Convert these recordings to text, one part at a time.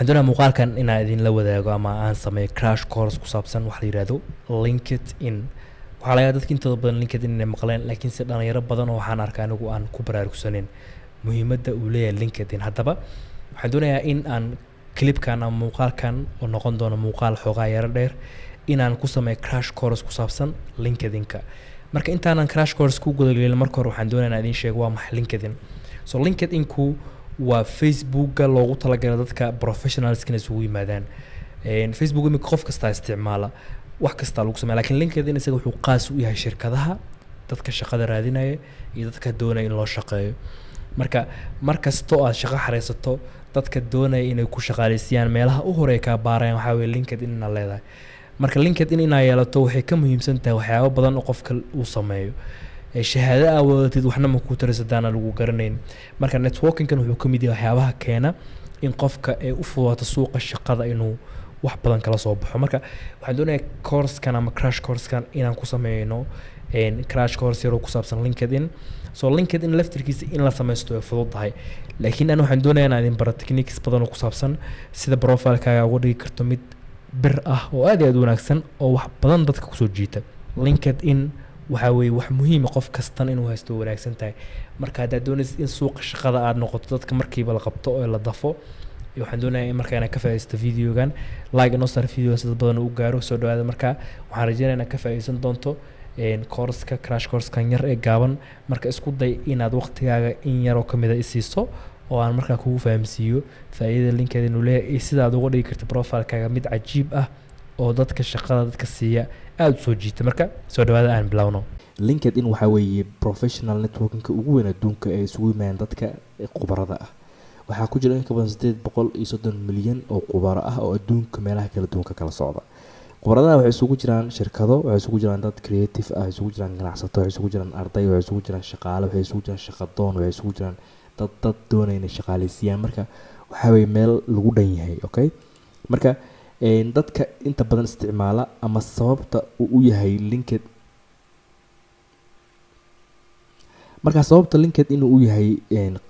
doonaa muuqaalkan inaan idin la wadaago ama aan sameeyo crash course ku saabsan wax la yiraahdo LinkedIn. waxaa laga dadka intooda badan LinkedIn inay maqleen, laakiin si dhalinyaro badan oo waxaan arkaa anigu aan ku baraarugsaneyn muhiimadda uu leeyahay LinkedIn. haddaba waxaan doonayaa in aan clipkan ama muuqaalkan oo noqon doono muuqaal xoogaa yaro dheer inaan ku sameeyo crash course ku saabsan LinkedIn-ka. marka intaanan crash course ku gudagelin marka hore waxaan doonayaa inaan idin sheego waa maxay LinkedIn. so LinkedIn-ku waa Facebook-ga loogu talagalay dadka professionals inay isugu yimaadaan. Facebook imika qof kasta isticmaala, wax kasta lagu sameeyaa, laakiin LinkedIn isaga wuxuu qaas u yahay shirkadaha, dadka shaqada raadinaya iyo dadka doonaya in loo shaqeeyo. markastoo aad shaqo xareysato, dadka doonaya inay ku shaqaaleysiiyaan meelaha u hore ka baarayaan waxaa weeye LinkedIn inaad leedahay. marka LinkedIn inaad yeelato waxay ka muhiimsan tahay waxyaabo badan oo qofka uu sameeyo. shahaado aad wadatid waxna ma ku tarasadaan lagu garanayn. marka networking-kan wuxuu ka mid yahay waxyaabaha keena in qofka ay u fududaato suuqa shaqada inuu wax badan kala soo baxo. marka waxaan doonayaa course-kan ama crash course-kan inaan ku sameyno crash course yar oo ku saabsan LinkedIn. so LinkedIn laftirkiisa in la sameysto way fududahay, laakiin aan waxaan doonayaa inaan idin baro techniques badan oo ku saabsan sida profile-kaaga uga dhigi karto mid bir ah oo aad iyo aad u wanaagsan oo wax badan dadka kusoo jiita. LinkedIn waxaa weeye wax muhiim ah qof kastan inuu haysto wanaagsan tahay. marka haddaad doonaysid in suuqa shaqada aad noqoto dadka markiiba la qabto oo la dafo, waxaan doonayaa in markaa inaan ka faa'iidaysto videogan, like inoo saar videogan si dad badan u gaaro. soo dhawaada. marka waxaan rajeynayaa inaad ka faa'iidaysan doonto course-ka crash course-kan yar ee gaaban. marka isku day inaad waqtigaaga in yaroo ka mid a isiiso oo aan markaa kugu fahamsiiyo faa'iidada LinkedIn uu leeyahay iyo sida aad uga dhigi karto profile-kaaga mid cajiib ah oo dadka shaqada dadka siiya aad u soo jiita. marka soo dhawaada aan bilowno. LinkedIn waxaa weeye professional networking-ka ugu weyn adduunka ee isugu yimaadaan dadka khubarada ah. waxaa ku jira in ka badan 830 milyan oo khubaro ah oo adduunka meelaha kala duwanka kala socda. khubaradaha waxay isugu jiraan shirkado, waxay isugu jiraan dad creative ah, waxay isugu jiraan ganacsato, waxay isugu jiraan arday, waxay isugu jiraan shaqaale, waxay isugu jiraan shaqadoon, waxay isugu jiraan dad doonaya inay shaqaaleysiiyaan. marka waxaa weeye meel lagu dhan yahay. okay, marka dadka inta badan isticmaala ama sababta uu u yahay LinkedIn, marka sababta LinkedIn uu yahay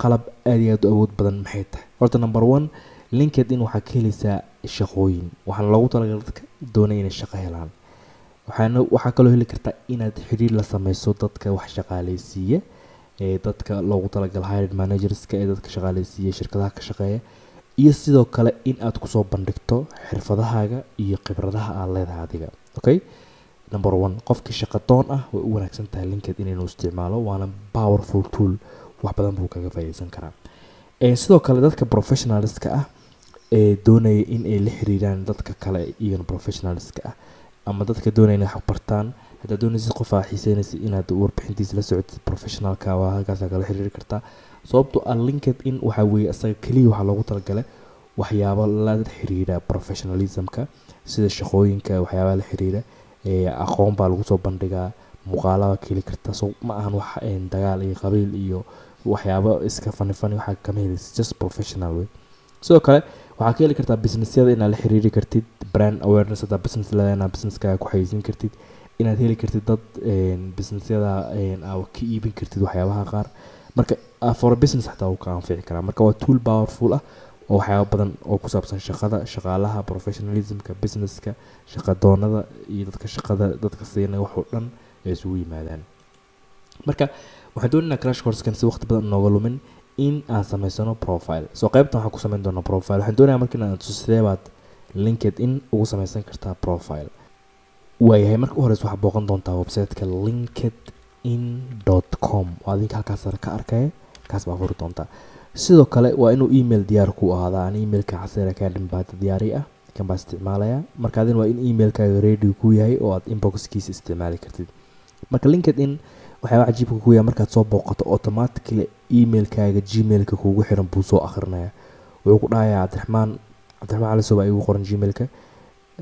qalab aad iyo aad u awood badan maxay tahay? horta number 1, LinkedIn waxaa ka helaysaa shaqooyin. waxaa loogu talagalay dadka doonaya inay shaqo helaan. waxaa kaloo heli kartaa inaad xiriir la sameyso dadka wax shaqaaleysiiya, dadka loogu talagalay hiring managers-ka ee dadka shaqaaleysiiya shirkadaha ka shaqeeya, iyo sidoo kale in aad kusoo bandhigto xirfadahaaga iyo khibradaha aad leedahay adiga. okay, number 1, qofkii shaqadoon ah way u wanaagsan tahay LinkedIn inuu isticmaalo, waana powerful tool, wax badan buu kaga faa'iideysan karaa. sidoo kale dadka professionalska ah ee doonaya in ay la xiriiraan dadka kale iyo professionalska ah ama dadka doonaya inay wax bartaan. haddaad doonaysid qof aad xiiseynaysid inaad warbixintiisa la socotid professionalka, waa halkaas kala xiriiri kartaa. sababtoo ah LinkedIn waxaa weeye asaga keliya waxaa loogu talagalay waxyaabo la xiriira professionalism-ka sida shaqooyinka, waxyaabaha la xiriira aqoon baa lagu soo bandhigaa, muuqaalada ka heli kartaa. so ma ahan wax dagaal iyo qabiil iyo waxyaabo iska fani waxaa kama helaysid, just professional way. sidoo kale waxaa ka heli kartaa businessyada inaad la xiriiri kartid, brand awareness haddaa business leedahay inaad businesskaaga ku xayeysiin kartid, inaad heli kartid dad businessyada aad ka iibin kartid waxyaabaha qaar. marka for business xataa uu ka anfici karaa. marka waa tool powerful ah oo waxyaabo badan oo ku saabsan shaqada, shaqaalaha, professionalism-ka, businesska, shaqadoonada iyo dadka shaqada dadka siinaya wax oo dhan ay isugu yimaadaan. marka waxaan doonaynaa crash course-kan si waqti badan nooga lumin in aan sameysano profile. soo qaybtan waxaan ku sameyn doonaa profile. waxaan doonayaa marka inaad tuso sidee baad LinkedIn ugu sameysan kartaa profile. waayahay, marka u horeysa waxaad booqan doontaa website-ka linkedin.com oo adinka halkaas sare ka arkaya, kaas baa furi doontaa. sidoo kale waa inuu email diyaar ku ahaadaa. aan emailka Xaseer Academy baa diyaari ah, kan baa isticmaalaya. marka adin waa in emailkaaga ready ku yahay oo aad inbox-kiisa isticmaali kartid. marka LinkedIn waxyaaba cajiibka ku yahay markaad soo booqato automatically emailkaaga gmail-ka kugu xiran buu soo akhrinaya. wuxuu ku dhahayaa Cabdiraxmaan cali Sow baa igu qoran gmail-ka,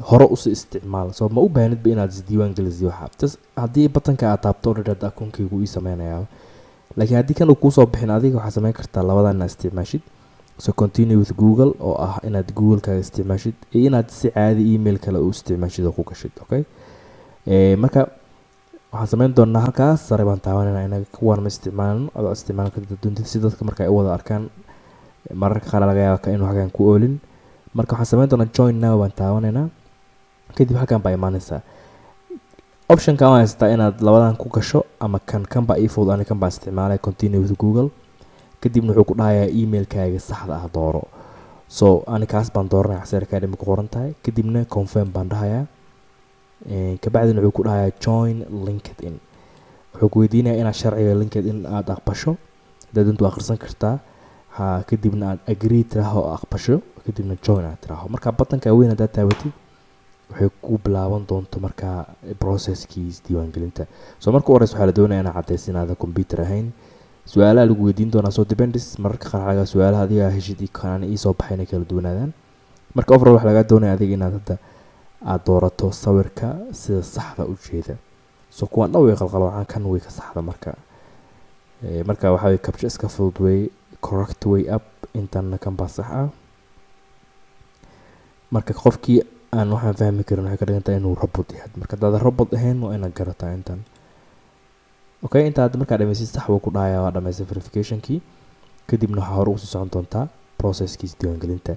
hore usii isticmaal. so ma u baahnidba inaad isdiiwaan gelisiyo waxa. haddii batanka aad taabto already akoonkaygu ii sameynayaa, laakiin haddii kan uu kuu soo bixin adiga waxaa sameyn kartaa labadan inaad isticmaashid. so continue with Google oo ah inaad Google-kaaga isticmaashid iyo inaad si caadi email kale u isticmaashid oo ku gashid. okay, marka waxaan sameyn doonaa halkaas sare baan taabanayna inaga kuwaan ma isticmaalno adoo isticmaal kartid dunta si dadka marka ay u wada arkaan. mararka qaar laga yaabaa inuu hagaan ku oolin. marka waxaan sameyn doonaa join now baan taabanaynaa kadib halkan baa imaanaysaa option kan waa haystaa inaad labadan ku gasho ama kan baa ii fudud ani kan baa isticmaalaya continue with Google kadibna wuxuu ku dhahayaa emailkaaga saxda ah dooro so ani kaas baan dooranaya Xaseer Academy ku qoran tahay kadibna confirm baan dhahayaa kabacdina wuxuu ku dhahayaa join LinkedIn wuxuu ku weydiinayaa inaad sharciga LinkedIn aad aqbasho hadaad intuu akhrisan kartaa kadibna aad agree tiraahdo oo aqbasho kadibna join aad tiraahdo marka batanka weyn hadaad taabatid waxay ku bilaaban doonto marka processkiis diiwaangelinta so marka horeysa waxaa la doonayaa inaad cadaysid inaad computer ahayn su'aalaha lagu weydiin doonaa soo depends mararka qaar laga su'aalaha adiga heshid kan ii soo baxayna kala duwanaadaan marka overall waxa laga doonayaa adiga inaad hadda aad doorato sawirka sida saxda u jeeda so kuwan dhaw way qalqaloocan kan way ka saxda marka waxa way capture iska fudud way correct way up intana kan baa sax ah marka qofkii aan waxaan fahmi karin waxa ka dhigantaa inuu robot yahay marka dad robot ahayn waa inaad garataa intan okay inta aad markaa dhamaysid sax uu ku dhahayaa waa dhamaysay verification kii kadibna waxa hore u sii socon doontaa processkiis diiwaangelinta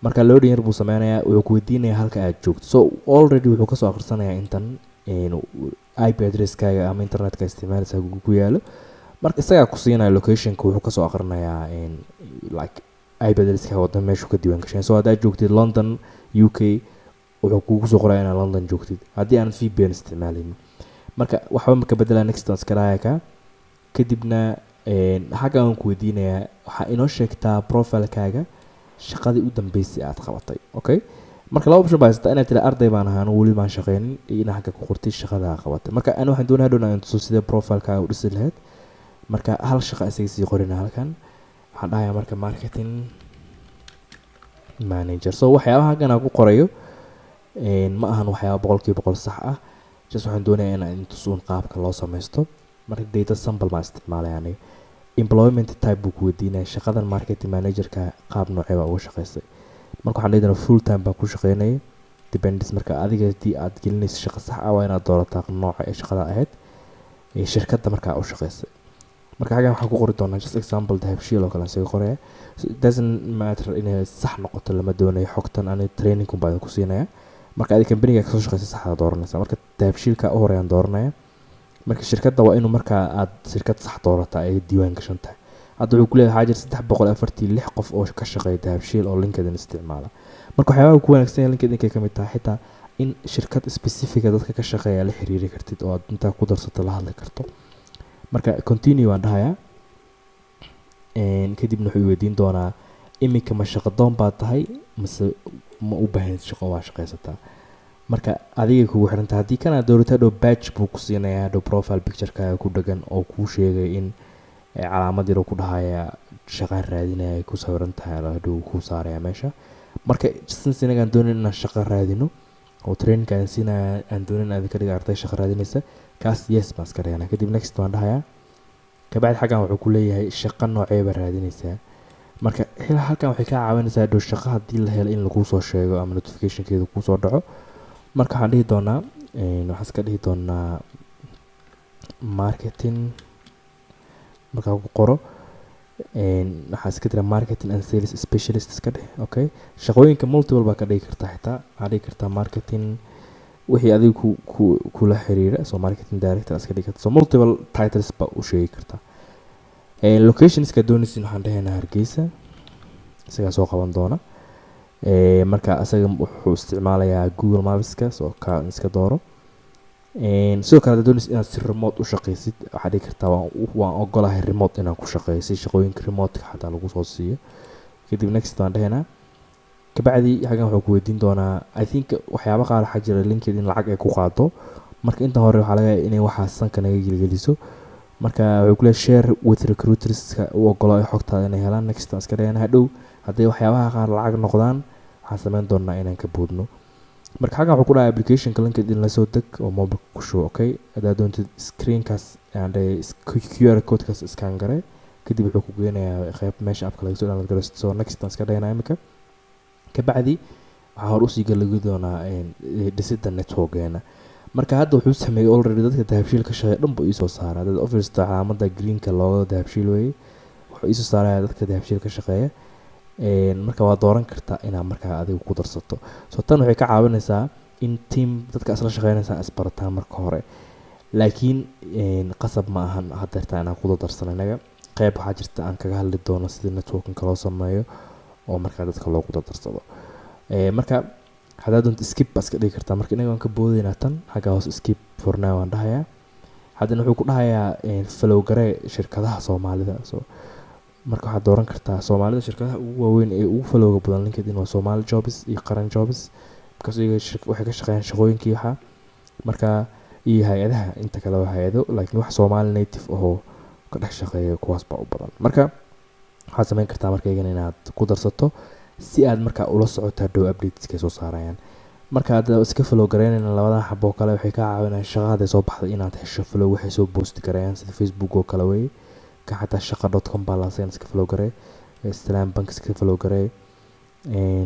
marka loading yar buu sameynayaa wuxuu ku weydiinayaa halka aad joogto so already wuxuu ka soo akhrisanayaa intan IP addresskaaga ama internetka isticmaalaysa ku yaalo marka isaga ku siinaya locationka wuxuu ka soo akhrinayaa like IP addresskaaga wadan meesha ka diiwaan gashay so hadaad joogtid London UK wuxuu kugu soo qorayaa inaad London joogtid haddii aan VPN isticmaalin marka waxba marka bedela next one iska dhaayaka kadibna xagga aan ku weydiinayaa waxa inoo sheegtaa profile-kaaga shaqadii u dambeysay aad qabatay okay marka laba option baa haystaa inaad tira arday baan ahaan weli baan shaqeynin ina xagga ku qortay shaqada aad qabatay marka ana waxaan doonayaa inaan tuso sida profile-kaaga u dhisi lahayd marka hal shaqo isaga sii qorina halkan waxaan dhahayaa marka marketing manager so waxyaabaha halkan aan ku qorayo ma ahan waxyaabo 100% sax ah just waxaan doonayaa inaan tuso qaabka loo sameysto marka data sample ma isticmaalayaan employment type buu ku weydiinaya shaqadan marketing manager-ka qaab noocee baa uga shaqeysay marka waxaan leeyahay full time baan ku shaqeynay depends marka adiga hadii aad gelinayso shaqo sax ah waa inaad doorataa nooca ee shaqada ahayd ee shirkadda marka u shaqeysay marka xagan waxaan ku qori doonaa just example dahabshiil oo kale aan soo qoraya doesn't matter inay sax noqoto lama doonayo xogtan aan training ku baan ku siinaya marka adiga company-ga ka soo shaqeysay sax dooranaysa marka dahabshiilka u horeyaan dooranaya marka shirkadda waa inuu marka aad shirkad sax doorata ay diiwaan gashan tahay hadda wuxuu ku leeyahay xaajir 346 qof oo ka shaqeeya dahabshiil oo LinkedIn isticmaala marka waxyaabaha ku wanaagsan LinkedIn ka mid tahay xitaa in shirkad specific dadka ka shaqeeya la xiriiri kartid oo aad inta ku darsato la hadli karto marka continue waan dhahayaa kadibna wuxuu weydiin doonaa imika ma shaqo doon baa tahay mise ma u baahan shaqo waa shaqeysataa marka adiga kugu xiranta haddii kana dowladda dhow badge buu ku siinayaa dhow profile picture-kaaga ku dhagan oo kuu sheegay in calaamad yar ku dhahaya shaqo raadinaya ay ku sawiran tahay dhow ku saaraya meesha marka since inagaan doonin inaan shaqo raadino oo training aan siinaya aan doonin aad ka dhiga arday shaqo raadinaysa kaas yes baan iska dhigana kadib next waan dhahayaa kabacdi xaggan wuxuu ku leeyahay shaqo noocee baa raadinaysaa marka halkan waxay ka caawinaysaa dhow shaqo haddii la helo in lagu soo sheego ama notification-keedu ku soo dhaco marka waxaan dhihi doonaa waxaan iska dhihi doonaa marketing marka ku qoro waxaan iska diraa marketing and sales specialist iska dheh okay shaqooyinka multiple baa ka dhigi kartaa xitaa waxaa dhigi kartaa marketing wixii adiga kula xiriira so marketing director iska dhigi kartaa so multiple titles baa u sheegi kartaa locationska doonaysin waxaan dhahaynaa Hargeysa isagaa soo qaban doona marka asaga wuxuu isticmaalayaa Google Maps-ka soo ka iska dooro sidoo kale doonaysid inaad si remote u shaqeysid waxaa dhigi kartaa waan ogolahay remote inaan ku shaqeeyo shaqooyinka remote-ka xataa lagu soo siiyo kadib next waan dhahaynaa kabacdi xagan wuxuu ku weydiin doonaa I think waxyaabo qaar waxaa jira LinkedIn lacag ay ku qaado marka inta hore waxaa laga yaabaa inay waxaas sanka naga gelgeliso marka wuxuu ku leeyahay share with recruiters u ogolaa xogtaada inay helaan next waan iska dhahaynaa hadhow haddii waxyaabaha qaar lacag noqdaan waxaan sameyn doonaa inaan ka boodno marka xaggan wuxuu ku dhahay application-ka LinkedIn la soo deg oo mobile ku shubo okay haddaad doontid screen-kaas and QR code-kaas scan gare kadib wuxuu ku geynayaa qayb meesha appka laga soo download garaysto so next waan iska dhahaynaa imika kabacdi waxaa hor usii galagi doonaa dhisidda network-geena marka hadda wuxuu sameeyey already dadka dahabshiil ka shaqeeya dhan buu ii soo saaraa dad office calaamada green-ka looga dahabshiil weeye wuxuu ii soo saaraya dadka dahabshiil ka shaqeeya marka waa dooran kartaa inaad markaa adiga ku darsato. So tan waxay ka caawinaysaa in team dadka isla shaqeynaysaa isbarataan marka hore, laakiin qasab ma ahan hadeerta inaan ku darsano inaga. qayb waxaa jirta aan kaga hadli doono sidii networking loo sameeyo oo markaa dadka loogu darsado. marka haddaad doonto skip baa iska dhigi kartaa. marka inaga waan ka boodaynaa tan xagga hoos skip for now waan dhahayaa. haddana wuxuu ku dhahayaa follow garee shirkadaha Soomaalida. So marka waxaad dooran kartaa Soomaalida shirkadaha ugu waaweyn ee ugu followga badan LinkedIn waa Somali Jobs iyo Qaran Jobs, because iyaga waxay ka shaqeeyaan shaqooyinkii waxa marka iyo hay-adaha inta kale waa hay-ado laakiin wax Somali native oo ka dhex shaqeeya kuwaas baa u badan. marka waxaad samayn kartaa marka iyagana inaad ku darsato si aad markaa ula socoto dhow updateska soo saarayaan. marka aad iska follow gareynayna labadan xabo kale waxay ka caawinayaan shaqada soo baxday inaad hesho follow waxay soo post gareeyaan sida Facebook oo kale way ka xataa shaqa.com baa laaseen iska follow garee, Islam Bank iska follow garee,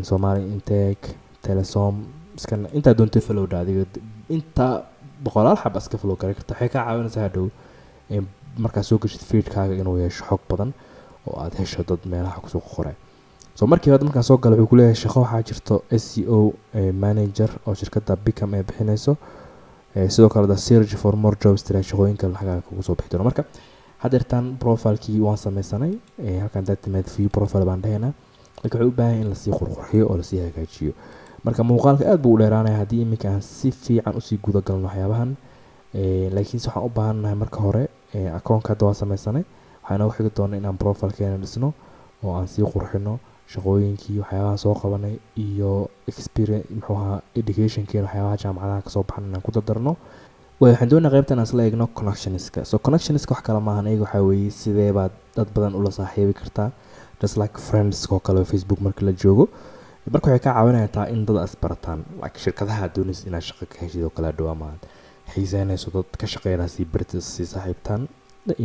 Somali Intake, Telesom iska inta doonto follow adiga inta boqolaal xab iska follow garee kartaa. waxay ka caawinaysaa dhow markaa soo gashid feedkaaga inuu yeesho xog badan oo aad hesho dad meelaha ku soo qoray. so markii hada markaa soo galo wuxuu ku leeyahay shaqo waxaa jirto SEO manager oo shirkadda Bicam ay bixinayso, sidoo kale the search for more jobs tira shaqooyinka lacagaha kugu soo bixi doono. marka hadeertan profilekii waan sameysanay, halkan datamed view profile baan dhahaynaa. laakiin wuxuu u baahan yahay in lasii qurqurxiyo oo lasii hagaajiyo. marka muuqaalka aad buu u dheeraanaya haddii iminka aan si fiican usii guda galno waxyaabahan, laakiinse waxaan u baahannahay marka hore akoonka hadda waan sameysanay. waxaan ugu xigi doonaa inaan profilkeena dhisno oo aan sii qurxino shaqooyinkii waxyaabaha soo qabanay iyo experience muxuu ahaa educationkeena waxyaabaha jaamacadaha kasoo baxan inaan ku dardarno. waxaan doonaa qaybtan aan isla eegno connectionska. so connectionska wax kale maahan, iyaga waxaa weeye sidee baad dad badan ula saaxiibi kartaa just like friends oo kale Facebook marka la joogo. marka waxay ka caawinaysaa in dad isbarataan like shirkadaha doonaysa inaad shaqo ka heshid oo kale dhow ama xiisaynayso dad ka shaqeynaya si bartis si saaxiibtaan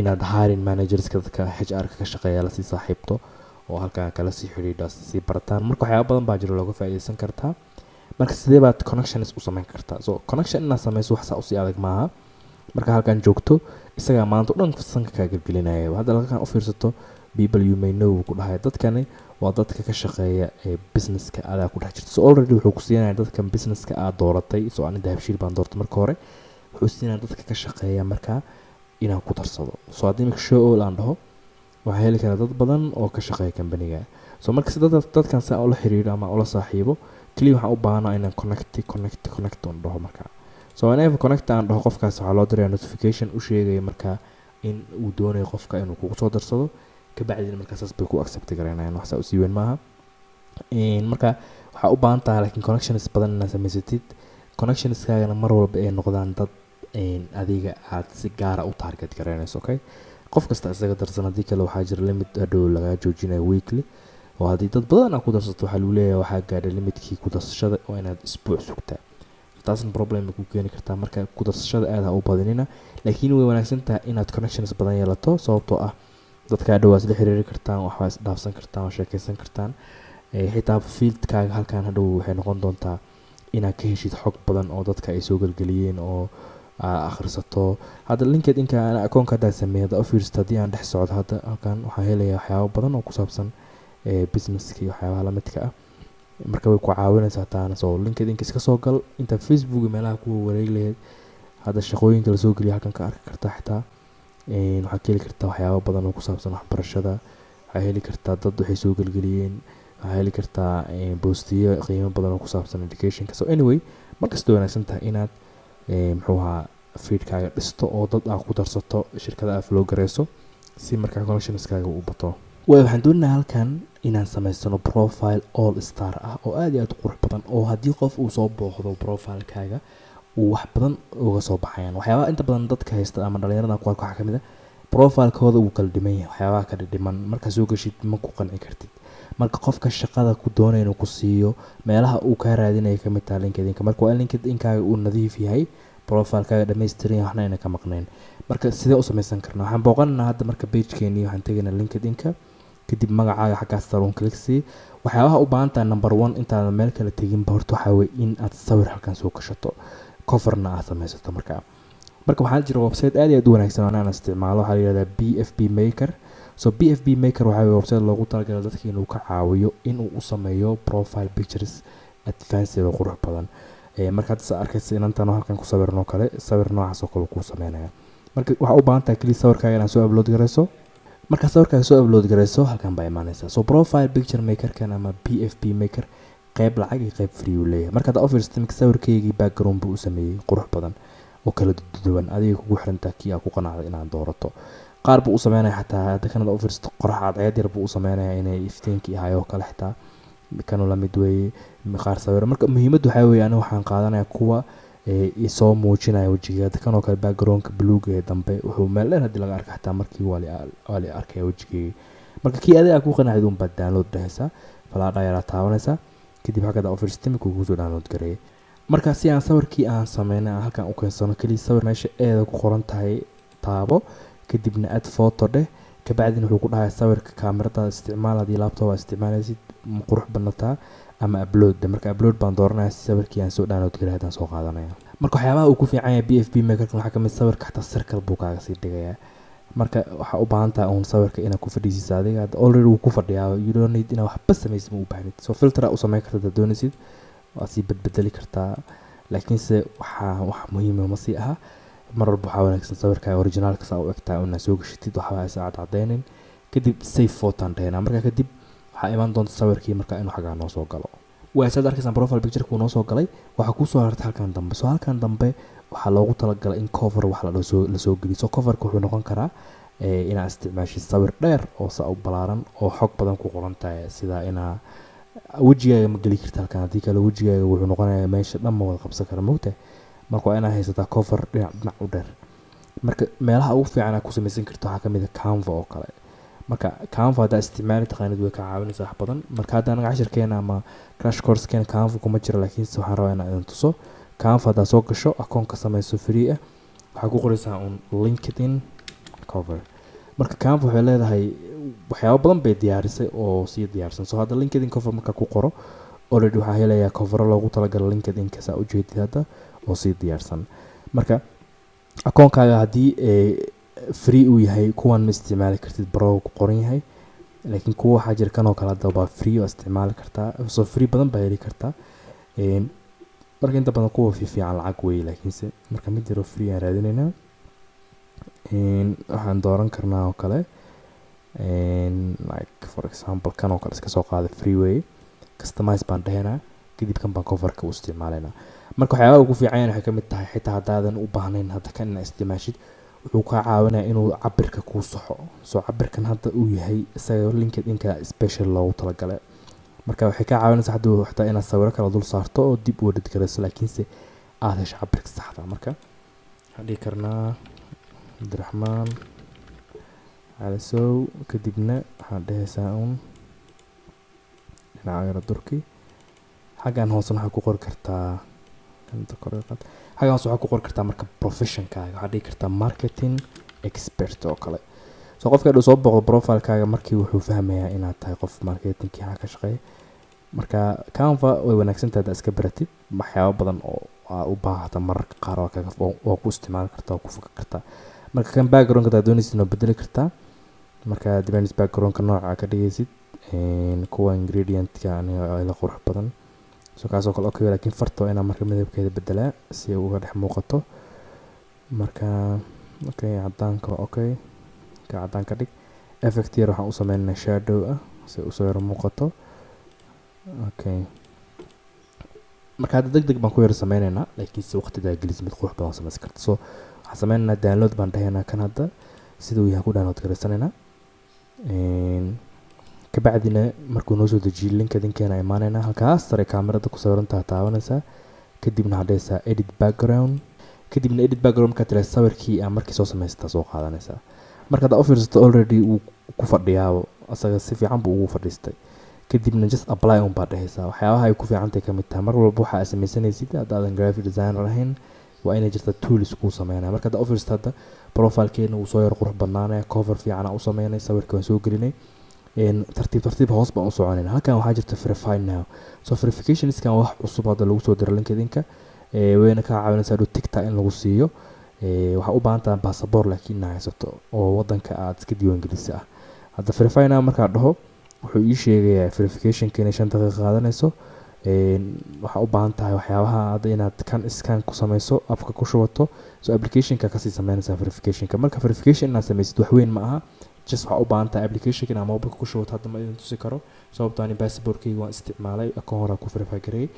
inaad hiring managerska dadka HR ka shaqeeya la si saaxiibto oo halka kala sii xiriidha si barataan. marka waxyaabo badan baa jiro looga faa'iideysan kartaa. marka sidee baad connections u samayn kartaa? so connection inaad samayso wax saa u sii adag maaha. marka halkan joogto isaga maanta dhan sanka ka galgelinaya. hadda halkan u fiirsato people you may know ku dhahay dadkani waa dadka ka shaqeeya ee businesska aad ku dhex jirto. so already wuxuu ku siinayaa dadkan businesska aad dooratay. so aniga habshiil baan doortay marka hore. wuxuu siinayaa dadka ka shaqeeya marka inaan ku darsado. so haddii marka show all aan dhaho waxaa heli karaa dad badan oo ka shaqeeya kambaniga. so marka si dadkan saa ula xiriiro ama ula saaxiibo kaliya waxaan u baahanaa inaan connect on dhaho marka. so whenever connect aan dhaho qofkaas waxaa loo dirayaa notification u sheegaya marka in uu doonayo qofka inuu kugu soo darsado kabacdina markaasaas bay ku accept gareynayaan. wax saa u sii weyn maaha. marka waxaa u baahan tahay laakiin connections badan inaad samaysatid. connectionskaagana mar walba ay noqdaan dad adiga aad si gaara u target gareynayso. okay qof kasta isaga darsan haddii kale waxaa jira limit hadhow lagaa joojinayo weekly oo haddii dad badan aad ku darsato waxaa lagu leeyahay waxaa gaadhay limitkii ku darsashada oo inaad isbuuc sugtaa. taasna problem ku keeni kartaa marka ku darsashada aad ha u badinina. laakiin way wanaagsan tahay inaad connections badan yeelato sababtoo ah dadka hadhow isla xiriiri kartaan, waxba is dhaafsan kartaan, oo sheekeysan kartaan. xitaa fieldkaaga halkan hadhow waxay noqon doontaa inaad ka heshid xog badan oo dadka ay soo galgeliyeen oo akhrisato. hadda LinkedIn-ka ana akoonka hadda sameeyay office haddii aan dhex socdo hadda halkan waxaan helayaa waxyaabo badan oo ku saabsan businesski waxyaabaha la midka ah. marka way ku caawinaysaa taana. so LinkedIn-ka iska soo gal inta Facebook meelaha ku wareeg lahayd hadda shaqooyinka la soo geliyo halkan ka arki kartaa. xitaa waxaad heli kartaa waxyaabo badan oo ku saabsan waxbarashada. waxaad heli kartaa dad waxay soo galgeliyeen. waxaad heli kartaa boostiyo qiimo badan oo ku saabsan educationka. so anyway markasta wanaagsan tahay inaad muxuu ahaa feedkaaga dhisto oo dad aad ku darsato shirkada aad flow gareyso si markaa connectionskaaga u bato. waxaan doonayaa halkan inaan samaysano profile all star ah oo aad iyo aad u qurux badan oo haddii qof uu soo booqdo profilekaaga uu wax badan uga soo baxayaan. waxyaabaha inta badan dadka haysta ama dhalinyarada ku arko waxaa ka mid ah profilekooda uu kala dhiman yahay. waxyaabaha kala dhiman markaa soo gashid ma ku qanci kartid. marka qofka shaqada ku doonaya inuu ku siiyo meelaha uu kaa raadinayo ka mid tahay LinkedIn-ka. marka waa LinkedIn-kaaga uu nadiif yahay, profilekaaga dhammaystiran waxna ayna ka maqnayn. marka sidee u samaysan karnaa? waxaan booqanaynaa hadda marka page-keennii waxaan tegaynaa LinkedIn-ka kadib magacaaga xaggaas saruun click waxyaabaha u baahan tahay number 1 intaadan meel kale teginba horta waxaa weeye in aad sawir halkan soo gashato coverna aad samaysato. marka waxaa jira website aad iyo aad u wanaagsan oo aan isticmaalo waxaa la yidhahdaa BFB Maker. so PFP maker waxaa weeye website loogu talagalay dadka inuu ka caawiyo inuu u sameeyo profile pictures advanced oo qurux badan. Marka hadda arkaysa inantan halkan ku sawirno kale sawir noocaas oo kale ku sameynaya. marka waxa u baahan tahay kaliya sawirkaaga inaad soo upload garayso. marka sawirkaaga soo upload garayso halkan baa imaanaysa. so profile picture maker kan ama PFP maker qayb lacag iyo qayb free uu leeyahay. marka hadda office timik sawirkaygii background buu u sameeyay qurux badan oo kala duwan adiga kugu xirantaa kii aad ku qanacday inaad doorato. qaar buu u sameynaya xataa hadda kanada office qorax cad yar buu u sameynaya inay iftiinkii ahayo kale xitaa kanu la mid weeye qaar sawir. marka muhiimaddu waxaa weeye aniga waxaan qaadanayaa kuwa isoo muujinaya wejigaaga kanoo kale backgroundka bluega ee dambe wuxuu meel dheer haddii laga arka xataa markii waa la arkaya wejigayga. marka kii adiga ku qanacday un baad download dhahaysaa falaadha yaraa taabanaysaa kadib xagga office timik kugu soo download gareeyay. marka si aan sawirkii aan sameynay aan halkan u keensano kaliya sawir meesha eeda ku qoran tahay taabo kadibna add photo dheh kabacdina wuxuu ku dhahay sawirka kaamirada isticmaal haddii laptop isticmaalaysid qurux badnataa ama upload. marka upload baan dooranaya sawirkii aan soo download garay hadaan soo qaadanaya. marka waxyaabaha uu ku fiican yahay PFP maker waxaa kamid sawirka xataa circle buu kaaga sii dhigayaa. marka waxaa u baahan tahay uun sawirka inaad ku fadhiisiso adiga already wuu ku fadhiyaa you don't need inaad waxba samaysid ma u baahnid. so filter u samayn karta haddaad doonaysid waad sii bedbedeli kartaa laakiinse wax muhiima ma sii aha. mar walba waxaa wanaagsan sawirka originalka saa u egtaa inaad soo gashatid waxba aysan cadcadeynin kadib save photo aan dhahaynaa. marka kadib waxaa imaan doonta sawirkii marka inuu xaggaa noo soo galo. waasaad arkaysaan profile picture kuu noo soo galay waxaa kuu soo hartay halkan dambe. so halkan dambe waxaa loogu talagalay in cover wax la soo geliyo. so coverka wuxuu noqon karaa inaad isticmaashid sawir dheer oo saa u balaaran oo xog badan ku qoran tahay sida inaa wejigaaga ma geli karta halkan haddii kale wejigaaga wuxuu noqonayaa meesha dhan ma wada qabsan kara mogtahay. marka waa inaad haysataa cover dhinac u dheer. marka meelaha ugu fiican aad ku samaysan karto waxaa kamid ah Canva oo kale. marka Canva haddaa isticmaali taqaanid way ka caawinaysaa wax badan. marka hadda anaga cashirkeena ama crash coursekeena Canva kuma jira laakiinse waxaan rabaa inaan idin tuso. Canva haddaa soo gasho akoon ka samayso free ah waxaa ku qoraysaa un LinkedIn cover. marka Canva waxay leedahay waxyaabo badan bay diyaarisay oo sii diyaarsan. so hadda LinkedIn cover marka ku qoro already waxaa helayaa cover loogu talagalay LinkedIn ka saa u jeedid hadda oo sii diyaarsan. marka akoonkaaga haddii free uu yahay kuwan ma isticmaali kartid baro ku qoran yahay laakiin kuwa waxaa jira kanoo kale hadda waa free oo isticmaali kartaa. so free badan baa heli kartaa. marka inta badan kuwa fiican lacag weeye laakiinse marka mid yaro free aan raadinaynaa. waxaan dooran karnaa oo kale like for example kanoo kale iska soo qaada free way customize baan dhahaynaa kadib kan baan coverka u isticmaalaynaa. marka waxyaabaha ugu fiican waxay kamid tahay xitaa haddaadan u baahnayn hadda kan inaad isticmaashid wuxuu kaa caawinayaa inuu cabirka kuu saxo. so cabirkan hadda uu yahay isaga LinkedInka special loogu talagalay. marka waxay kaa caawinaysaa haddii xitaa inaad sawiro kala dul saarto oo dib u edit garayso laakiinse aad hesho cabirka saxda. marka waxaan dhihi karnaa Abdiraxmaan Calisow kadibna waxaan dhahaysaa un dhinaca yara durki xaggan hoose waxaa ku qori kartaa xaggan hoose waxaa ku qori kartaa marka professionkaaga waxaa dhihi kartaa marketing expert oo kale. so qofka haduu soo boqdo profilekaaga markii wuxuu fahmayaa inaad tahay qof marketingkii ka shaqeeya. marka Canva way wanaagsan tahay iska baratid waxyaabo badan oo aad u baahata mararka qaar oo ku isticmaali kartaa oo ku fakar kartaa. marka kan backgroundka aad doonaysid inaad bedeli kartaa. marka depends backgroundka nooca ka dhigaysid kuwa ingredientka ay la qurux badan. so kaasoo kale okay laakiin farto inaa marka midabkeeda bedelaa si uga dhex muuqato. marka okay cadaanka okay ka cadaan ka dhig effect yar waxaan u sameynaa shadow ah si uu soo yar muuqato. okay marka hadda degdeg baan ku yar sameynaynaa laakiin si waqtiga gelis mid qurux badan sameyn karto. so waxaan sameynaa download baan dhahaynaa kan hadda sidoo yahay ku download garaysanayna. kabacdina markuu noo soo dejiyo LinkedIn-keena imaanayna halkaas sare kaamirada ku sawirantaa taabanaysaa kadibna hadhaysaa edit background kadibna edit background ka tira sawirkii aan markii soo samaystaa soo qaadanaysaa. marka da office already uu ku fadhiyaa asaga si fiican buu ugu fadhiistay kadibna just apply on baad dhahaysaa. waxyaabaha ay ku fiican tahay kamid tahay mar walba waxa aad samaysanaysid haddaadan graphic designer ahayn waa inay jirta tools kuu sameynaya. marka da office hadda profile-keena uu soo yar qurux badnaanaya cover fiican aan u sameynay sawirka waan soo gelinay tartiib hoos baan u soconayna. halkan waxaa jirta verify now. so verificationskan wax cusub hadda lagu soo diro LinkedInka wayna ka caawinaysaa dhuu tigta in lagu siiyo. waxaa u baahan tahay passport laakiin haysato oo wadanka aad iska diiwaan gelisay ah hadda verifyna markaa dhaho wuxuu ii sheegayaa verificationka inay 5 daqiiqo qaadanayso. waxaa u baahan tahay waxyaabaha hadda inaad kan scan ku samayso appka ku shubato so applicationka kasii sameynaysaa verificationka. marka verification inaad samaysid wax weyn ma aha, just waxaa u baahan tahay applicationka inaad mobilka ku shubato. hadda ma idin tusi karo sababtoo ani passportkayga waan isticmaalay akoon hore ku verify gareeyay,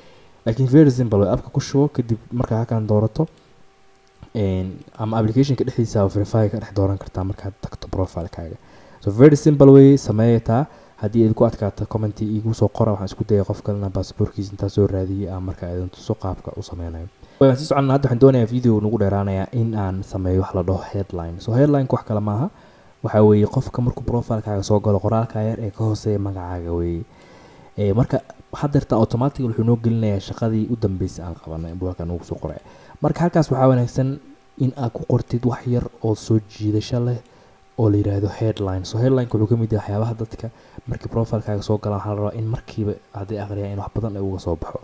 laakiin very simple way. appka ku shubo kadib markaa halkan doorato ama applicationka dhexdiisa verify ka dhex dooran kartaa markaad tagto profilekaaga. so very simple way sameeyataa. haddii aad ku adkaato commenti igu soo qora, waxaan isku dayay qof kalena passportkiisa intaa soo raadiyay ama markaa idin tuso qaabka u sameynayo. waan sii soconnaa. hadda waxaan doonayaa video nagu dheeraanayaa in aan sameeyo wax la dhaho headline. so headline wax kale maaha, waxaa weeye qofka markuu profilekaaga soo galo qoraalka yar ee ka hooseeya magacaaga weeye. marka haddeerta automatic wuxuu noo gelinayaa shaqadii u dambeysay aan qabanay buugalkan ugu soo qoray. marka halkaas waxaa wanaagsan in aad ku qortid wax yar oo soo jiidasho leh oo la yiraahdo headline. so headline-ka wuxuu ka mid yahay waxyaabaha dadka markii profilekaaga soo galaan waxaa la rabaa in markiiba hadday akhriyaan in wax badan ay uga soo baxo.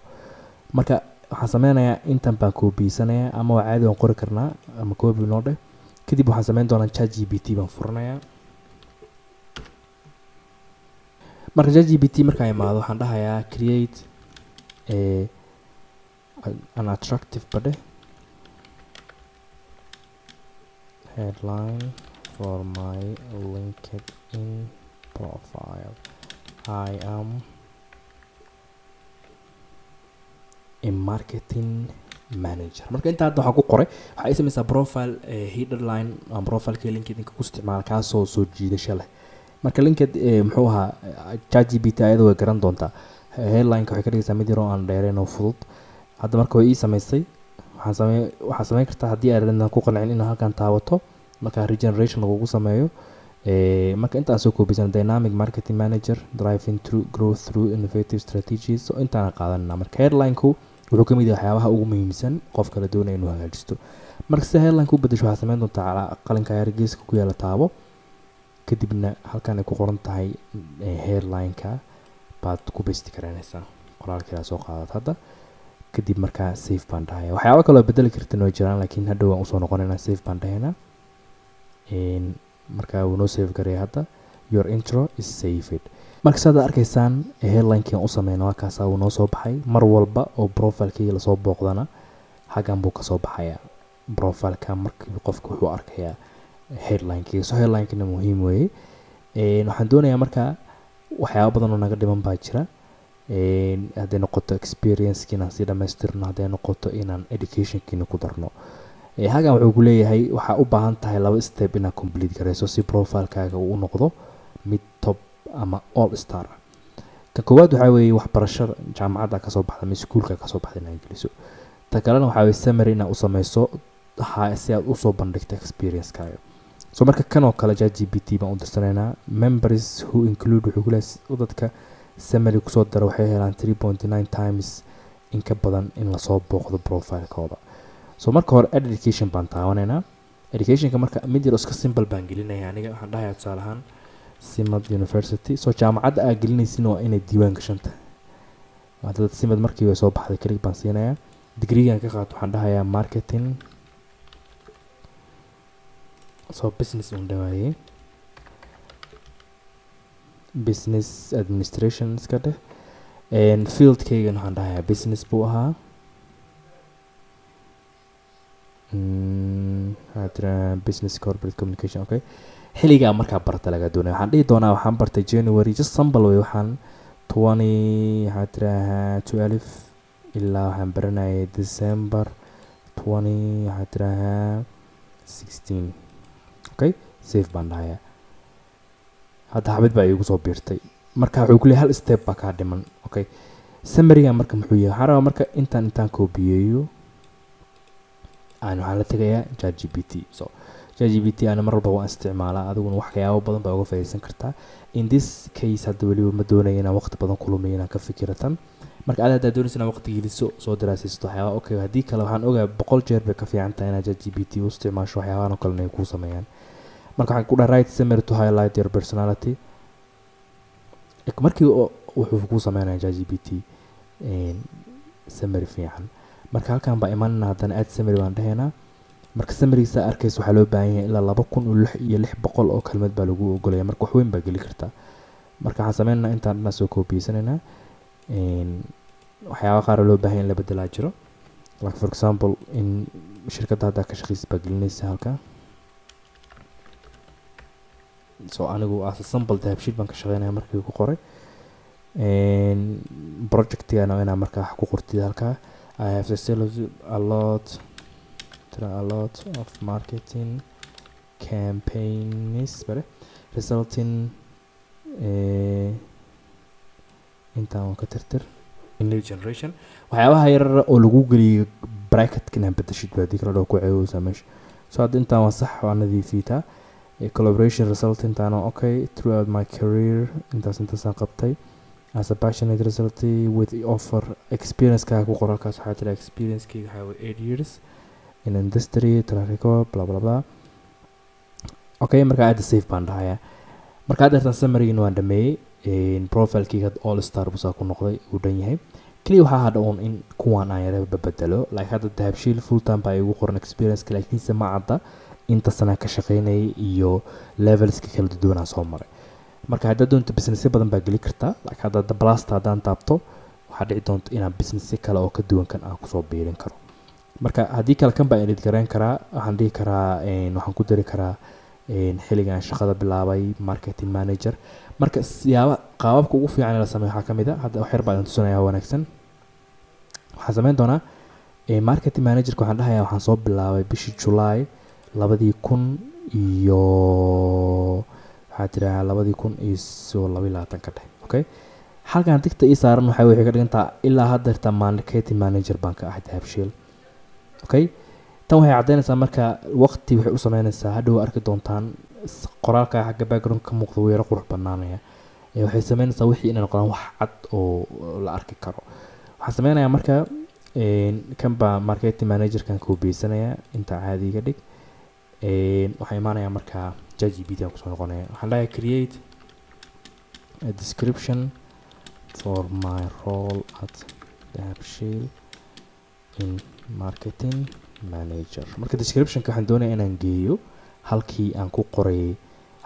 marka waxaan sameynayaa intan baan koobiyeysanaya ama waa caadi waan qori karnaa ama copy noo dheh. kadib waxaan sameyn doonaa ChatGPT baan furanayaa. marka ChatGPT markaan imaado waxaan dhahayaa create an attractive badhe headline for my LinkedIn profile. I am a marketing manager. marka inta hadda waxaan ku qoray waxaa i samaysaa profile headline aan profileka LinkedIn ku isticmaala kaasoo soo jiidasho leh. marka LinkedIn muxuu ahaa ChatGPT ayada way garan doontaa. headline-ka waxay ka dhigaysaa mid yar oo aan dheerayn oo fudud. hadda marka way ii samaysay. waxaa sameyn kartaa haddii aad ku qancin inaad halkan taabato marka regeneration lagugu sameeyo. marka intaan soo koobisan dynamic marketing manager driving through growth through innovative strategies. so intaan qaadanana marka headline-ku wuxuu ka mid yahay waxyaabaha ugu muhiimsan qofka la doonayo inuu hagaajisto. marka si headline-ku u bedesho waxaa sameyn doontaa qalinka yar geeska ku yaala taabo, kadibna halkan ay ku qoran tahay headline-ka baad ku besti karanaysaa qoraalkeeda soo qaadad. hadda kadib markaa save baan dhahaya. waxyaabo kale oo bedeli kartin oo jiraan laakiin hadhow waan usoo noqonaynaa. save baan dhahaynaa. markaa wuu noo save gareeya. hadda your intro is saved. marka saad arkaysaan headline-kii aan u sameyno waa kaasaa wuu noo soo baxay. mar walba oo profilekii lasoo booqdana xaggan buu kasoo baxayaa profileka. markii qofku wuxuu arkayaa headline-kii. so headline-kina muhiim weeye. waxaan doonayaa markaa waxyaabo badan oo naga dhiman baa jira. hadday noqoto experience-kii inaan sii dhamaystirno, hadday noqoto inaan education-kiina ku darno. halkan wuxuu ku leeyahay waxaa u baahan tahay 2 step inaad complete garayso si profilekaaga uu u noqdo mid top ama all star. ka koowaad waxaa weeye waxbarashada jaamacadda kasoo baxda ama iskuulka kasoo baxda inaad geliso. ta kalena waxaa weeye summary inaad u samayso si aad usoo bandhigto experience-kaaga. so marka kan oo kale ChatGPT baan u dirsanaynaa. members who include wuxuu ku leeyahay dadka summary kusoo dara waxay helaan 3.9 times in ka badan in lasoo booqdo profilekooda. so marka hore education baan taawanaynaa. educationka marka mid yar iska simple baan gelinayaa. aniga waxaan dhahayaa tusaale ahaan Simad University. so jaamacadda aad gelinaysin waa inay diiwaan gashan tahay. hadda Simad markii way soo baxday click baan siinayaa. degree-gan ka qaato waxaan dhahayaa marketing so business un dhawaayay business administration iska dheh. field-kaygan waxaan dhahayaa business buu ahaa. business corporate communication. okay xiligaa markaa barta laga doonaya waxaan dhihi doonaa waxaan bartay January just sample way waxaan 20 waxaa tirahaa 12 ilaa waxaan baranayay December 20 waxaa tirahaa 16. okay save baan dhahayaa. hadda xabad baa igu soo biirtay. marka wuxuu ku leeyahay hal step baa kaa dhiman. okay summary-ga marka muxuu yahay? waxaan rabaa marka intaan koobiyeeyo waxaan la tagayaa ChatGPT. so ChatGPT ana mar walba waan isticmaalaa. adiguna waxyaabo badan baa uga faa'iideysan kartaa. in this case hadda weliba ma doonayo inaan waqti badan ku lumiyo inaan ka fikiratan. marka aad haddaad doonaysa inaad waqti geliso soo daraasaysato waxyaaba okay haddii kale waxaan ogaa 100 jeer bay ka fiican tahay inaad ChatGPT u isticmaasho waxyaabahan oo kale inay kuu sameeyaan. marka waxaan ku dhahay write summary to highlight your personality. markii wuxuu kuu sameynayaa ChatGPT summary fiican. marka halkan baa imanna haddana add summary baan dhahaynaa. marka summary-sa arkays waxaa loo baahan yahay ilaa 2600 oo kalmad baa lagu ogolaya marka wax weyn baa geli kartaa marka waxaan sameynaynaa intaan dhanaa soo koobiyeysanayna waxyaaba qaar loo baahan yahay in la bedelaa jiro like for example in shirkadda hadda ka shaqeysa baa gelinaysa halka so anigu as a sample dahabshiil baan ka shaqeynaya markii ku qoray projectigana inaa markaa wax ku qortid halka I have to sell a lot of marketing campaigns resulting intaan ka tirtir lead generation waxyaabaha yaryar oo lagu geliyo bracketka inaan bedeshid baa dii kala dhoo ku ceewaysaa meesha so hadda intaan waa sax waa nadiifitaa collaboration result intaan okay throughout my career intaasaan qabtay as a passionate result with offer experience ka ku qoralkaas waxaa tira experience kayga waxaa 8 years in industry track record blah blah blah okay marka aad save baan dhahayaa marka aad artan summary in waan dhameeyay profile kayga all star busaa ku noqday uu dhan yahay kaliya waxaa hadha uun in kuwaan aan yara bedelo like hadda dahabshiil full time baa igu qoran experience laakiinse ma cadda inta sana ka shaqeynayay iyo levelska kala duwan aan soo maray marka hadda doonto business badan baa geli kartaa like hadda blast haddaan taabto waxaa dhici doonto inaan business kale oo ka duwan kan aan kusoo biirin karo marka haddii kale kan baa edit gareyn karaa waxaan dhihi karaa waxaan ku dari karaa xilligan shaqada bilaabay marketing manager marka siyaaba qaababka ugu fiican ee la sameeyo waxaa ka mid ah hadda wax yar baan tusanayaa wanaagsan waxaan sameyn doonaa marketing managerka waxaan dhahayaa waxaan soo bilaabay bishii July 2000 iyo waxaa tiraa 2022 ka dheh okay halkan tigta ii saaran waxay wixii ka dhigantaa ilaa hadda taa marketing manager baan ka ahay dahabshiil okay tan waxay cadeynaysaa marka waqti waxay u sameynaysaa hadhow arki doontaan qoraalka xagga background ka muuqda weero qurux banaanaya waxay sameynaysaa wixii inay noqdaan wax cad oo la arki karo waxaan sameynayaa marka kan baa marketing manager kan ku biisanaya inta caadiga dhig waxaan imaanayaa marka ChatGPT aan kusoo noqonaya waxaan leeyahay create a description for my role at dahabshiil in marketing manager marka descriptionka waxaan doonayaa inaan geeyo halkii aan ku qoray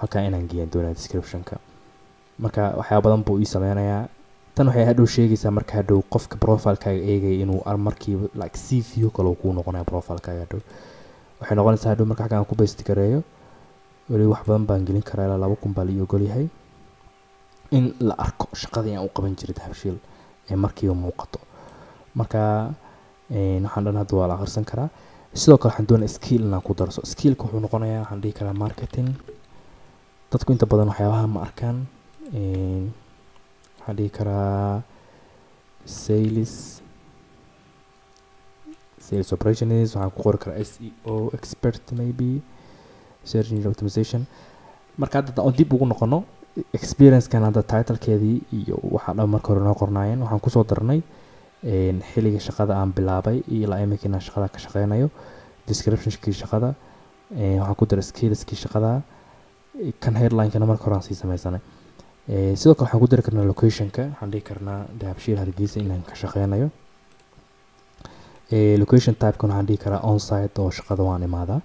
halkaa inaan geeyaan doonaya descriptionka marka waxyaaba badan buu ii sameynayaa tan waxay hadhow sheegaysaa marka hadhow qofka profilekaaga eegaya inuu markiiba like CV kale uu kuu noqonayo profilekaaga hadhow waxay noqonaysaa hadhow marka xaggaan ku paste gareeyo weli wax badan baan gelin karaa ilaa 2000 baa la ii ogol yahay in la arko shaqadii aan u qaban jiray dahabshiil ee markiiba muuqato marka waxaan dhan hadda waa la akhrisan karaa sidoo kale waxaan doonaa skill inaan ku darso skillka wuxuu noqonayaa waxaan dhihi karaa marketing dadku inta badan waxyaabaha ma arkaan waxaan dhihi karaa sales operations waxaan ku qori karaa SEO expert maybe search engine optimization marka hadda aan dib ugu noqono experience kan hadda title-keedii iyo waxa dhan marka hore noo qornaayeen waxaan kusoo darnay xilliga shaqada aan bilaabay ilaa imika inaan shaqada ka shaqeynayo descriptionkii shaqada waxaan ku daray skillskii shaqada kan headline-kana marka hore aan sii sameysanay sidoo kale waxaan ku dari karnaa locationka waxaan dhihi karnaa dahabshiil Hargeysa inaan ka shaqeynayo location type-kan waxaan dhihi karaa on site oo shaqada waan imaadaa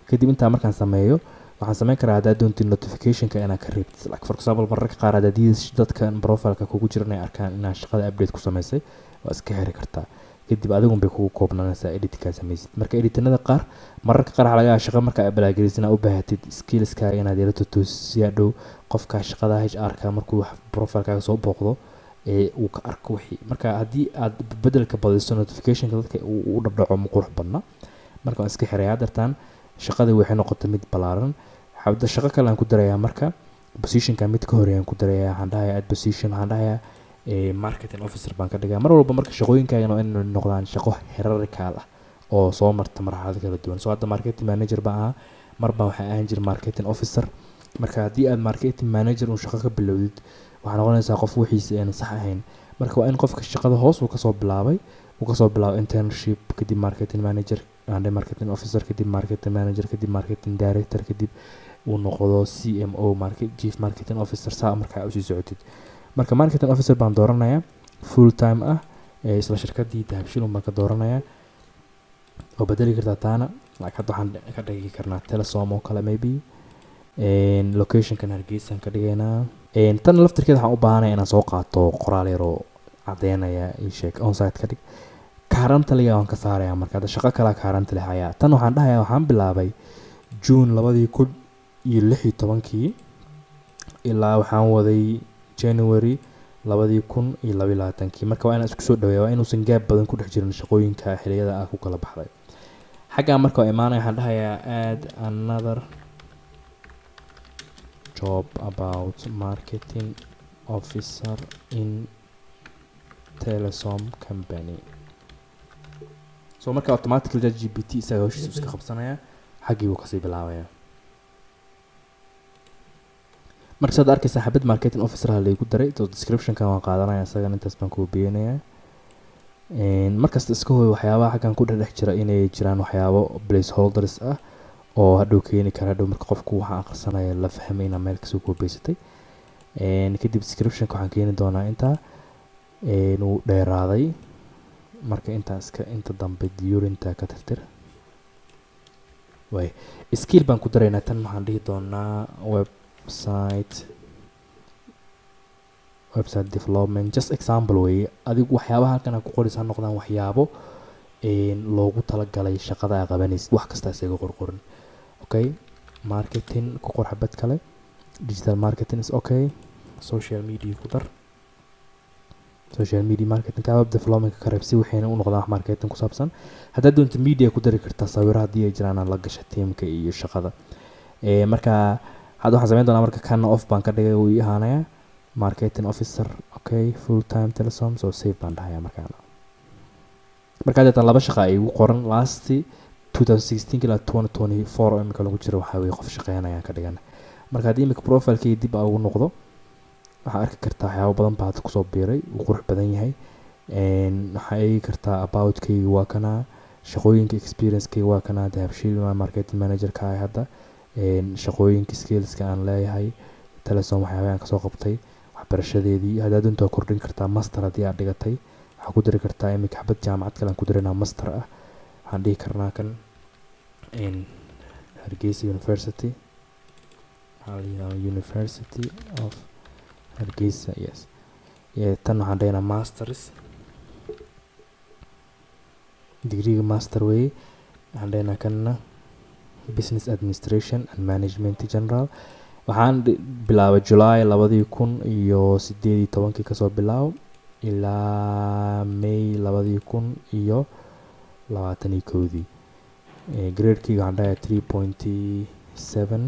kadib intaa markaan sameeyo waxaan sameyn karaa haddaad doontid notificationka inaad ka reebtid like for example mararka qaar haddaad dadkan profileka kugu jira inay arkaan inaad shaqada update ku sameysay waa iska xiri kartaa kadib adigun bay kugu koobnaanaysaa editka sameysid marka editinada qaar mararka qaar laga shaqo marka abalaagelisin u baahatid skillskaaga inaad yara toosiyo dhow qofka shaqada HR-ka markuu profilekaaga soo booqdo uu ka arko wixii marka haddii aad bedelka badiso notificationka dadka uu dhadhaco ma qurux badna marka waan iska xirayaa dartaan shaqadii waxay noqotay mid balaaran xabda shaqo kale aan ku darayaa marka positionka mid ka horeeyaan ku darayaa waxaan dhahayaa add position waxaan dhahayaa marketing officer baan ka dhigaa mar walba marka shaqooyinkaagana waa inay noqdaan shaqo hierarchical ah oo soo marta marxalado kala duwan soo hadda marketing manager baan ahaa mar baan waxaan ahaan jiray marketing officer marka haddii aad marketing manager uu shaqo ka bilowdid waxaa noqonaysaa qof wixiisa aan sax ahayn marka waa in qofka shaqada hoos uu kasoo bilaabo internship kadib marketing manager and marketing officer kadib marketing manager kadib marketing director kadib uu noqdo CMO chief marketing officer saa markaa u sii socotid marka marketing officer baan dooranayaa full time ah isla shirkadii dahabshiil baan ka dooranayaa oo bedeli kartaa taana like hadda waxaan ka dhigi karnaa telesom oo kale maybe locationkan hargeysaan ka dhigaynaa tan laftirkeeda waxaan u baahanaya inaan soo qaato qoraal yaroo cadeynaya ii sheeg onsite ka dhig kaarantaliga waan ka saaraya marka hadda shaqo kalaa kaarantali hayaa tan waxaan dhahayaa waxaan bilaabay June 2016 ilaa waxaan waday January 2022 marka waa inaan isku soo dhaweeyaa waa inuusan gaab badan ku dhex jirin shaqooyinka xiliyada ah ku kala baxday xagga marka waa imaanaya waxaan dhahayaa add another job about marketing officer in telesom company so marka automatically ChatGPT isaga hawshiisa iska qabsanaya xaggii buu kasii bilaabaya marka saad arkaysaa xabad marketing officer lagu daray to description-kan waan qaadanaya isagana intaas baan ku beenaya markasta iska hooy waxyaabaha xaggan ku dhex jira inay jiraan waxyaabo placeholders ah oo hadhow keeni kara hadhow marka qofku waxa akhrisanaya la fahmay inaa meel kasoo koobeysatay kadib description-ka waxaan keeni doonaa intaa uu dheeraaday marka inta dambe durinta ka tirtir way skill baan ku daraynaa tan waxaan dhihi doonaa website development just example way adigu waxyaabaha halkan aad ku qoraysaa noqdaan waxyaabo loogu talagalay shaqada aad qabanaysid wax kasta isaga qorqorin okay marketing ku qor xabad kale digital marketing is okay social media ku dar social media marketing ka web development ka reebsi waxayna u noqdaan wax marketing ku saabsan haddaad doonto media ku dari kartaa sawirro haddii ay jiraan la gasha teamka iyo shaqada marka hadda waxaan samayn doonaa marka kan off baan ka dhigay uu ii ahaanaya marketing officer okay full time telesom so save baan dhahayaa markaana marka hadda laba shaqa ay ugu qoran last 2016 ilaa 2024 oo imika lagu jiro waxaa weeye qof shaqeynaya ka dhigan marka haddii imika profilekii dib ugu noqdo waxaa arki kartaa waxyaabo badan baa hadda kusoo biiray uu qurux badan yahay waxaa eegi kartaa aboutkayga waa kana shaqooyinka experiencekayga waa kana dahabshiil marketing managerka ah hadda shaqooyinka skillska aan leeyahay telesom waxyaabahan kasoo qabtay waxbarashadeedii haddaad doonto kordhin kartaa master haddii aad dhigatay waxaa ku dari kartaa imika xabad jaamacad kale aan ku darinaa master ah waxaan dhihi karnaa kan Hargeysa University University of Hargeysa yes tan waxaan dhahaynaa masters degree master way waxaan dhahaynaa kanna business administration and management general waxaan bilaabay July 2018 kasoo bilaabo ilaa May 2021 grade-kayga waxaan dhahayaa 3.7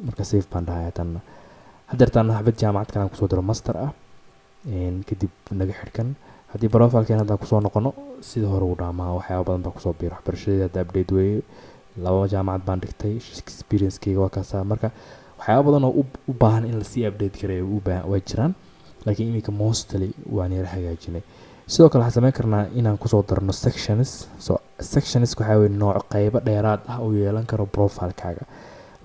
marka safe baan dhahayaa tanna haddeertaan xabad jaamacad kale aan kusoo diro master ah kadib naga xidhkan haddii profilekeen haddaan kusoo noqono sida hore uu dhaamaa waxyaaba badan baa kusoo biira waxbarashadeeda hadda update weeye 2 jaamacad baan dhigtay experience-kayga waa kaasaa marka waxyaaba badan oo u baahan in lasii update gareeyo way jiraan laakiin iminka mostly waan yara hagaajinay sidoo kale waxaan samayn karnaa inaan kusoo darno sections so sections waxaa weeye nooc qaybo dheeraad ah oo yeelan karo profilekaaga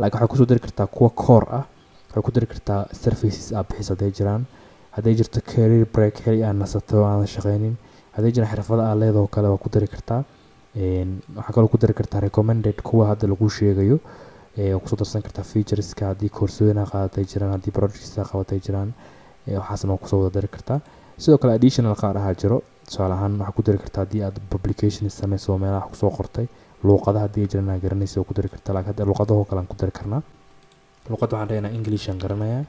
laakiin waxaa kusoo dari kartaa kuwa core ah waxay ku dari kartaa services aad bixiso hadday jiraan hadday jirto career break xili aan nasato oo aan shaqaynin hadday jiraan xirfado aad leedoo kale waa ku dari kartaa waxaa kaloo ku dari kartaa recommended kuwa hadda lagu sheegayo kusoo darsan kartaa featureska haddii koorsooyin aad qaadatay jiraan haddii projects aad qabatay jiraan waxaasna waa kusoo wada dari kartaa sidoo kale additional qaar ahaa jiro tusaale ahaan waxaa ku dari kartaa haddii aad publication samayso meelaha kusoo qortay luuqadaha haddii ay jiraan aad garanaysa waa ku dari kartaa laakiin hadda luuqadahoo kale aan ku dari karnaa luqadda waxaan dhahaynaa English aan garanayaa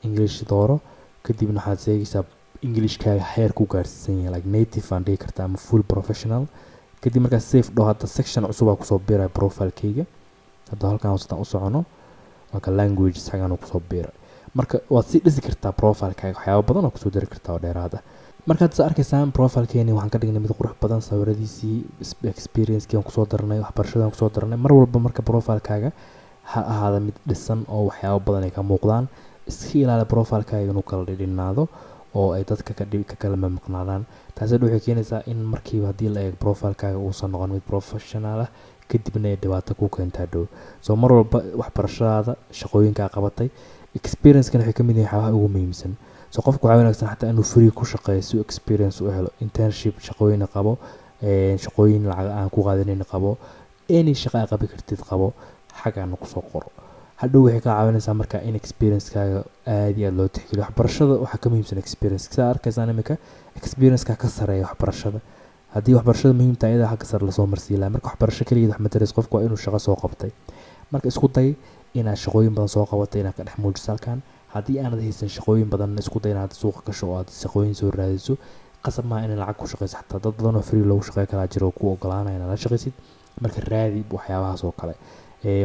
English dooro kadibna waxaad sheegaysaa Englishkaaga heer ku gaarsiisan yahay like native aan dhihi kartaa ama full professional kadib markaa save dhaho hadda section cusub aa kusoo biiraya profilekayga hadda halkan hoostaan u socono waa ka languages xagaan uu kusoo biiray marka waad sii dhisi kartaa profilekaaga waxyaabo badan oo kusoo dari kartaa oo dheeraad ah markaad is arkaysaan profilkeeni waxaan ka dhignay mid qurux badan sawiradiisii experience-kii aan kusoo darnay waxbarashadaan kusoo darnay mar walba marka profilekaaga ha ahaada mid dhisan oo waxyaabo badan ay ka muuqdaan iska ilaali profilekaaga inuu kala dhinaado oo ay dadka ka kala maqnaadaan taasi waxay keenaysaa in markiiba haddii la eego profilekaaga uusan noqon mid professional ah kadibna ay dhibaato ku keentaa dhow soo mar walba waxbarashadaada shaqooyinka aad qabatay experience-kan waxay ka mid yihiin waxyaabaha ugu muhiimsan soo qofku waxaa wanaagsan xataa inuu free ku shaqeeyo si uu experience u helo internship shaqooyin qabo shaqooyin lacag aan ku qaadanin qabo, any shaqo aad qabi kartid qabo, xaggaana kusoo qoro. hadhow waxay kaa caawinaysaa marka in experience-kaaga aad iyo aad loo tixgeliyo. waxbarashada waxaa ka muhiimsan experience. saa arkaysaan imika experience-ka ka sareeya waxbarashada. haddii waxbarashada muhiim tahay iyada xagga sare lasoo marsiin lahaa. marka waxbarasho keligeed wax mataraysa, qofku waa inuu shaqo soo qabtay. marka isku day inaad shaqooyin badan soo qabatay, inaad ka dhex muujiso halkan. haddii aanad haysan shaqooyin badan, isku day inaad suuqa gasho oo aad shaqooyin soo raadiso. qasab maaha inaad lacag ku shaqayso, xataa dad badan oo free loogu shaqeyn karaa jiro oo ku ogolaanaya inaad la shaqaysid. marka raadi waxyaabahaas oo kale.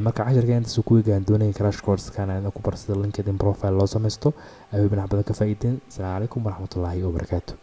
marka casharka intaas ku egaan doonaya crash course kana ku barsida LinkedIn profile loo samaysto. ayuu binac badan ka faa'iideen. Assalaamu calaykum waraxmatullaahi wabarakaatuh.